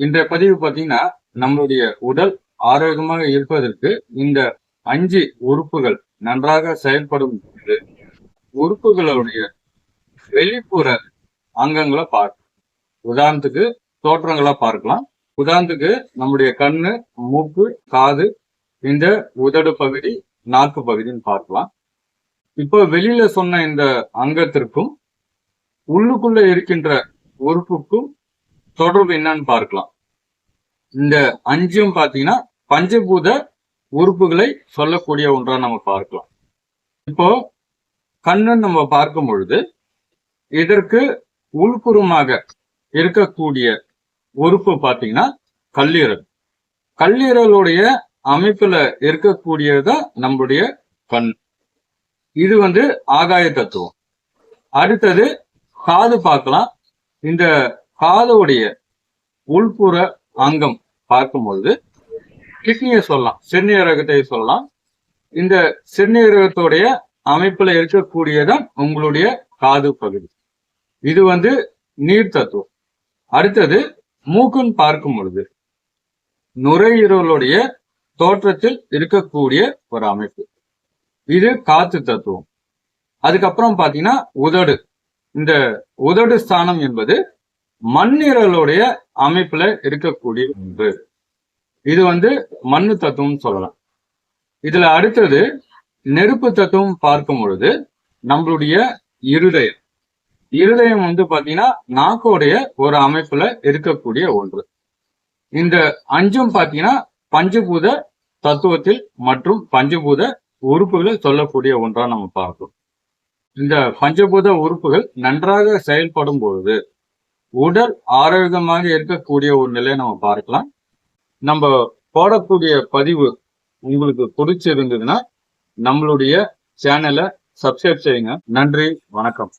இன்றைய பதிவு பார்த்தீங்கன்னா நம்மளுடைய உடல் ஆரோக்கியமாக இருப்பதற்கு இந்த 5 உறுப்புகள் நன்றாக செயல்படும் போது உறுப்புகளுடைய வெளிப்புற அங்கங்களை பார்க்கலாம். உதாரணத்துக்கு தோற்றங்களா பார்க்கலாம். உதாரணத்துக்கு நம்முடைய கண்ணு, மூக்கு, காது, இந்த உதடு பகுதி, நாக்கு பகுதின்னு பார்க்கலாம். இப்போ வெளியில சொன்ன இந்த அங்கத்திற்கும் உள்ளுக்குள்ள இருக்கின்ற உறுப்புக்கும் தொடர்பு என்னன்னு பார்க்கலாம். இந்த 5ம் பாத்தீங்கன்னா பஞ்சபூத உறுப்புகளை சொல்லக்கூடிய ஒன்றா நம்ம பார்க்கலாம். இப்போ கண்ணு நம்ம பார்க்கும் பொழுது இதற்கு உள்புறமாக இருக்கக்கூடிய உறுப்பு பாத்தீங்கன்னா கல்லீரல். கல்லீரலுடைய அமைப்புல இருக்கக்கூடியதுதான் நம்முடைய கண். இது ஆகாய தத்துவம். அடுத்தது காது பார்க்கலாம். இந்த காதுடைய உள்புற அங்கம் பார்க்கும் பொழுது கிட்னியை சொல்லலாம், சிறுநீரகத்தை சொல்லலாம். இந்த சிறுநீரகத்துடைய அமைப்புல இருக்கக்கூடியதான் உங்களுடைய காது பகுதி. இது நீர் தத்துவம். அடுத்தது மூக்குன்னு பார்க்கும் பொழுது நுரையீரலுடைய தோற்றத்தில் இருக்கக்கூடிய ஒரு அமைப்பு. இது காத்து தத்துவம். அதுக்கப்புறம் பாத்தீங்கன்னா உதடு. இந்த உதடு ஸ்தானம் என்பது மண்ணீரலுடைய அமைப்புல இருக்கக்கூடிய ஒன்று. இது மண்ணு தத்துவம் சொல்லலாம். இதுல அடுத்தது நெருப்பு தத்துவம் பார்க்கும் பொழுது நம்மளுடைய இருதயம். இருதயம் பாத்தீங்கன்னா நாக்கோடைய ஒரு அமைப்புல இருக்கக்கூடிய ஒன்று. இந்த 5ம் பாத்தீங்கன்னா பஞ்சபூத தத்துவத்தில் மற்றும் பஞ்சபூத உறுப்புகளை சொல்லக்கூடிய ஒன்றா நம்ம பார்க்கிறோம். இந்த பஞ்சபூத உறுப்புகள் நன்றாக செயல்படும் பொழுது உடல் ஆரோக்கியமாக இருக்கக்கூடிய ஒரு நிலையை நம்ம பார்க்கலாம். நம்ம போடக்கூடிய பதிவு உங்களுக்கு பிடிச்சிருந்ததுன்னா நம்மளுடைய சேனலை சப்ஸ்கிரைப் செய்யுங்க. நன்றி, வணக்கம்.